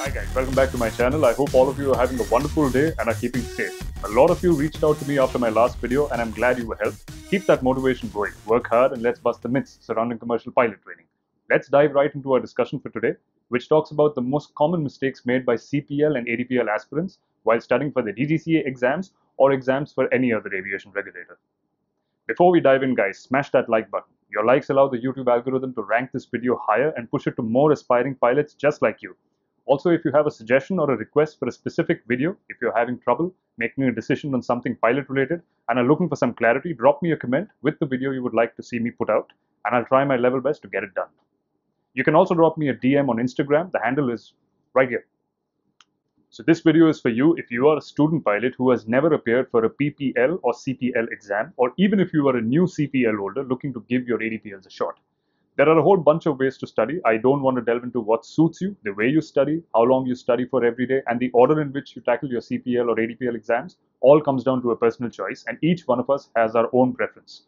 Hi guys, welcome back to my channel. I hope all of you are having a wonderful day and are keeping safe. A lot of you reached out to me after my last video and I'm glad you were helped. Keep that motivation going. Work hard and let's bust the myths surrounding commercial pilot training. Let's dive right into our discussion for today, which talks about the most common mistakes made by CPL and ADPL aspirants while studying for the DGCA exams or exams for any other aviation regulator. Before we dive in guys, smash that like button. Your likes allow the YouTube algorithm to rank this video higher and push it to more aspiring pilots just like you. Also, if you have a suggestion or a request for a specific video, if you're having trouble making a decision on something pilot related and are looking for some clarity, drop me a comment with the video you would like to see me put out and I'll try my level best to get it done. You can also drop me a DM on Instagram. The handle is right here. So this video is for you if you are a student pilot who has never appeared for a PPL or CPL exam, or even if you are a new CPL holder looking to give your ADPLs a shot. There are a whole bunch of ways to study. I don't want to delve into what suits you, the way you study, how long you study for every day, and the order in which you tackle your CPL or ADPL exams. All comes down to a personal choice, and each one of us has our own preference.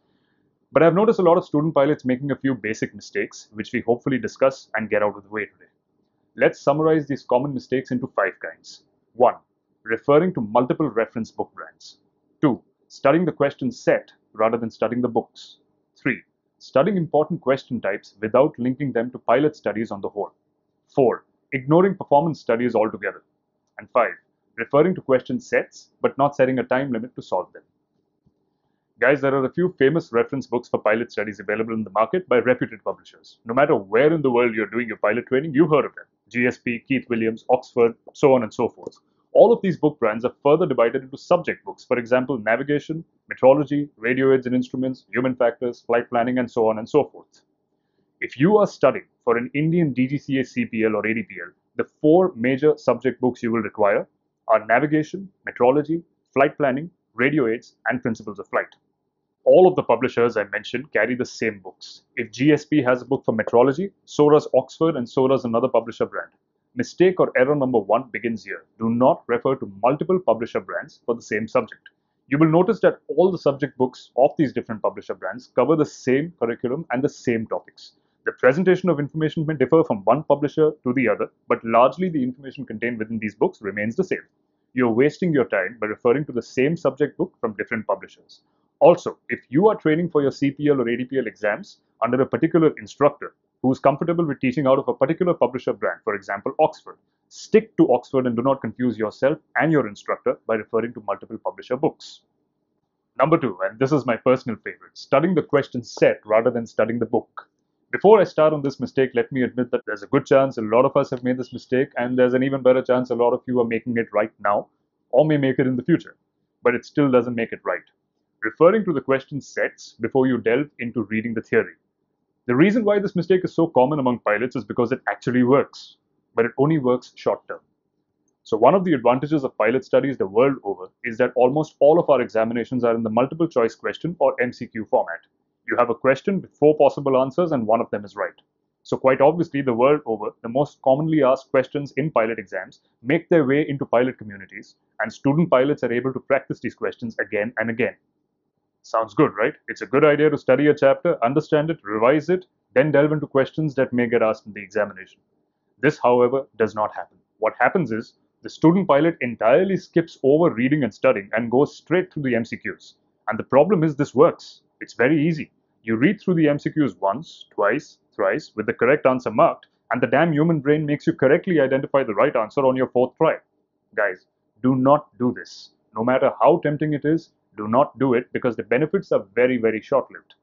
But I've noticed a lot of student pilots making a few basic mistakes, which we hopefully discuss and get out of the way today. Let's summarize these common mistakes into 5 kinds. 1. Referring to multiple reference book brands. 2. Studying the question set rather than studying the books. 3. Studying important question types without linking them to pilot studies on the whole. 4. Ignoring performance studies altogether. And 5. Referring to question sets but not setting a time limit to solve them. Guys, there are a few famous reference books for pilot studies available in the market by reputed publishers. No matter where in the world you're doing your pilot training, you've heard of them. GSP, Keith Williams, Oxford, so on and so forth. All of these book brands are further divided into subject books. For example, navigation, metrology, radio aids and instruments, human factors, flight planning, and so on and so forth. If you are studying for an Indian DGCA CPL or ADPL, the 4 major subject books you will require are navigation, metrology, flight planning, radio aids, and principles of flight. All of the publishers I mentioned carry the same books. If GSP has a book for metrology, so does Oxford and so does another publisher brand. Mistake or error number 1 begins here. Do not refer to multiple publisher brands for the same subject. You will notice that all the subject books of these different publisher brands cover the same curriculum and the same topics. The presentation of information may differ from one publisher to the other, but largely the information contained within these books remains the same. You're wasting your time by referring to the same subject book from different publishers. Also, if you are training for your CPL or ADPL exams under a particular instructor who is comfortable with teaching out of a particular publisher brand, for example, Oxford, stick to Oxford and do not confuse yourself and your instructor by referring to multiple publisher books. Number 2, and this is my personal favorite, studying the question set rather than studying the book. Before I start on this mistake, let me admit that there's a good chance a lot of us have made this mistake, and there's an even better chance a lot of you are making it right now or may make it in the future, but it still doesn't make it right. Referring to the question sets before you delve into reading the theory. The reason why this mistake is so common among pilots is because it actually works, but it only works short term. So one of the advantages of pilot studies the world over is that almost all of our examinations are in the multiple choice question or MCQ format. You have a question with 4 possible answers and one of them is right. So quite obviously the world over, the most commonly asked questions in pilot exams make their way into pilot communities and student pilots are able to practice these questions again and again. Sounds good, right? It's a good idea to study a chapter, understand it, revise it, then delve into questions that may get asked in the examination. This, however, does not happen. What happens is, the student pilot entirely skips over reading and studying and goes straight through the MCQs. And the problem is this works. It's very easy. You read through the MCQs once, twice, thrice with the correct answer marked, and the damn human brain makes you correctly identify the right answer on your 4th try. Guys, do not do this. No matter how tempting it is, do not do it because the benefits are very, very short-lived.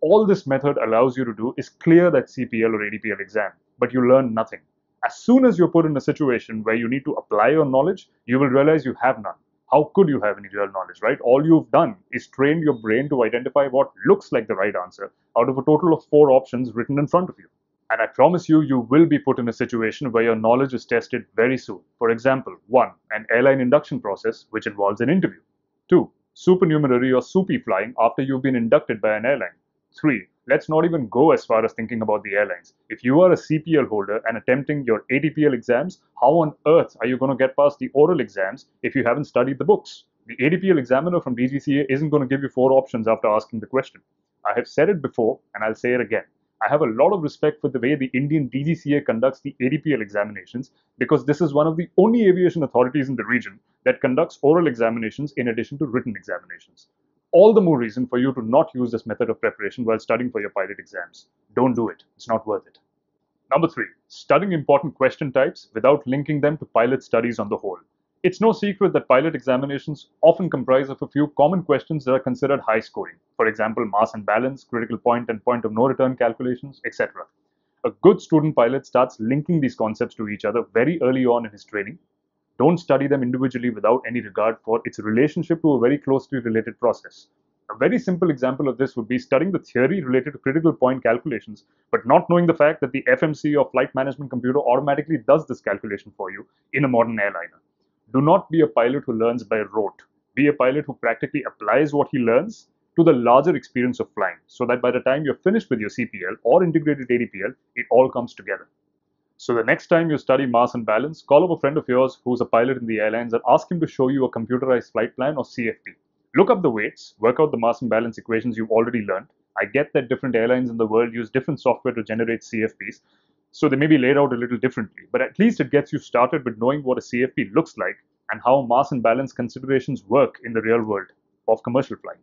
All this method allows you to do is clear that CPL or ADPL exam, but you learn nothing. As soon as you're put in a situation where you need to apply your knowledge, you will realize you have none. How could you have any real knowledge, right? All you've done is trained your brain to identify what looks like the right answer out of a total of 4 options written in front of you. And I promise you, you will be put in a situation where your knowledge is tested very soon. For example, 1. An airline induction process, which involves an interview. 2. Supernumerary or soupy flying after you've been inducted by an airline. 3. Let's not even go as far as thinking about the airlines. If you are a CPL holder and attempting your ADPL exams, how on earth are you going to get past the oral exams if you haven't studied the books? The ADPL examiner from DGCA isn't going to give you 4 options after asking the question. I have said it before and I'll say it again. I have a lot of respect for the way the Indian DGCA conducts the ADPL examinations because this is one of the only aviation authorities in the region that conducts oral examinations in addition to written examinations. All the more reason for you to not use this method of preparation while studying for your pilot exams. Don't do it. It's not worth it. Number 3, studying important question types without linking them to pilot studies on the whole. It's no secret that pilot examinations often comprise of a few common questions that are considered high scoring. For example, mass and balance, critical point and point of no return calculations, etc. A good student pilot starts linking these concepts to each other very early on in his training. Don't study them individually without any regard for its relationship to a very closely related process. A very simple example of this would be studying the theory related to critical point calculations, but not knowing the fact that the FMC or flight management computer automatically does this calculation for you in a modern airliner. Do not be a pilot who learns by rote. Be a pilot who practically applies what he learns to the larger experience of flying, so that by the time you're finished with your CPL or integrated ADPL, it all comes together. So the next time you study mass and balance, call up a friend of yours who's a pilot in the airlines and ask him to show you a computerized flight plan or CFP. Look up the weights, work out the mass and balance equations you've already learned. I get that different airlines in the world use different software to generate CFPs, so they may be laid out a little differently, but at least it gets you started with knowing what a CFP looks like and how mass and balance considerations work in the real world of commercial flying.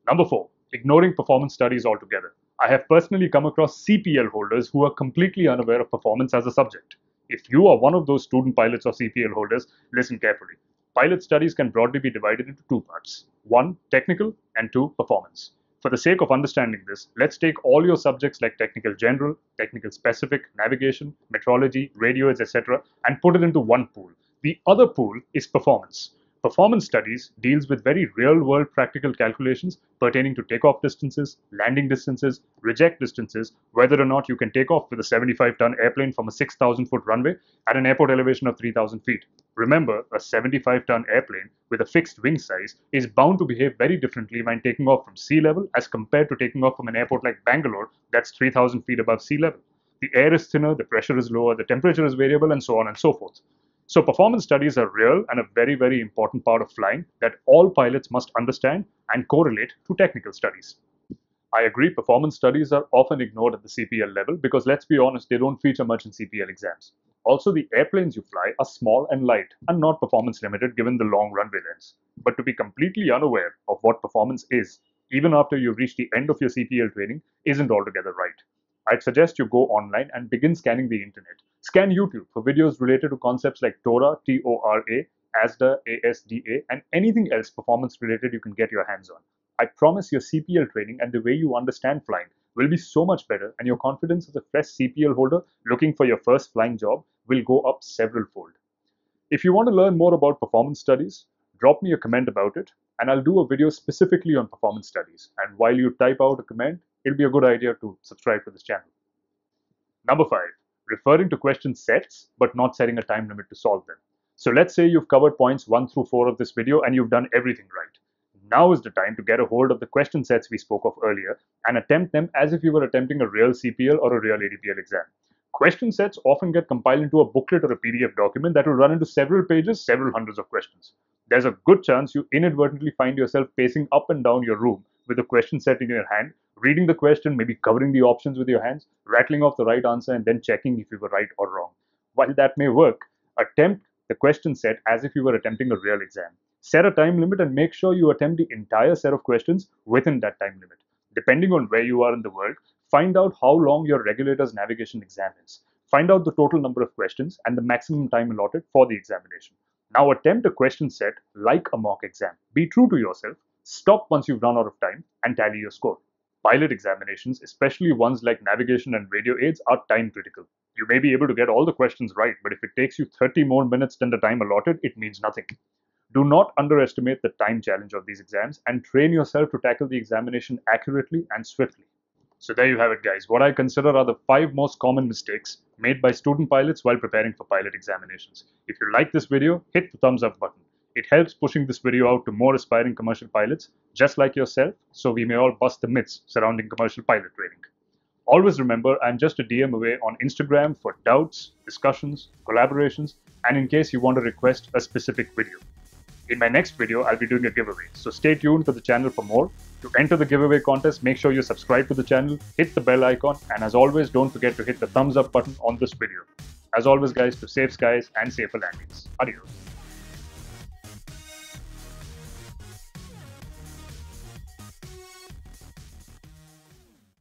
Number 4, ignoring performance studies altogether. I have personally come across CPL holders who are completely unaware of performance as a subject. If you are one of those student pilots or CPL holders, listen carefully. Pilot studies can broadly be divided into 2 parts. 1, technical, and 2, performance. For the sake of understanding this, let's take all your subjects like technical general, technical specific, navigation, metrology, radios, etc. and put it into one pool. The other pool is performance. Performance studies deals with very real-world practical calculations pertaining to takeoff distances, landing distances, reject distances, whether or not you can take off with a 75-ton airplane from a 6,000-foot runway at an airport elevation of 3,000 feet. Remember, a 75-ton airplane with a fixed wing size is bound to behave very differently when taking off from sea level as compared to taking off from an airport like Bangalore that's 3,000 feet above sea level. The air is thinner, the pressure is lower, the temperature is variable, and so on and so forth. So performance studies are real and a very, very important part of flying that all pilots must understand and correlate to technical studies. I agree, performance studies are often ignored at the CPL level because, let's be honest, they don't feature much in CPL exams. Also, the airplanes you fly are small and light and not performance limited given the long runway lengths. But to be completely unaware of what performance is, even after you've reached the end of your CPL training, isn't altogether right. I'd suggest you go online and begin scanning the internet. Scan YouTube for videos related to concepts like TORA, T-O-R-A, ASDA, ASDA, and anything else performance related you can get your hands on. I promise your CPL training and the way you understand flying will be so much better, and your confidence as a fresh CPL holder looking for your first flying job will go up several-fold. If you want to learn more about performance studies, drop me a comment about it, and I'll do a video specifically on performance studies. And while you type out a comment, it'll be a good idea to subscribe to this channel. Number 5, referring to question sets, but not setting a time limit to solve them. So let's say you've covered points 1 through 4 of this video and you've done everything right. Now is the time to get a hold of the question sets we spoke of earlier and attempt them as if you were attempting a real CPL or a real ADPL exam. Question sets often get compiled into a booklet or a PDF document that will run into several pages, several hundreds of questions. There's a good chance you inadvertently find yourself pacing up and down your room with a question set in your hand, reading the question, maybe covering the options with your hands, rattling off the right answer, and then checking if you were right or wrong. While that may work, attempt the question set as if you were attempting a real exam. Set a time limit and make sure you attempt the entire set of questions within that time limit. Depending on where you are in the world, find out how long your regulator's navigation exam is. Find out the total number of questions and the maximum time allotted for the examination. Now attempt a question set like a mock exam. Be true to yourself, stop once you've run out of time, and tally your score. Pilot examinations, especially ones like navigation and radio aids, are time critical. You may be able to get all the questions right, but if it takes you 30 more minutes than the time allotted, it means nothing. Do not underestimate the time challenge of these exams and train yourself to tackle the examination accurately and swiftly. So there you have it, guys. What I consider are the 5 most common mistakes made by student pilots while preparing for pilot examinations. If you like this video, hit the thumbs up button. It helps pushing this video out to more aspiring commercial pilots just like yourself, so we may all bust the myths surrounding commercial pilot training. Always remember, I'm just a DM away on Instagram for doubts, discussions, collaborations, and in case you want to request a specific video. In my next video, I'll be doing a giveaway, so stay tuned to the channel for more. To enter the giveaway contest, make sure you subscribe to the channel, hit the bell icon, and as always, don't forget to hit the thumbs up button on this video. As always, guys, to safe skies and safer landings. Adios.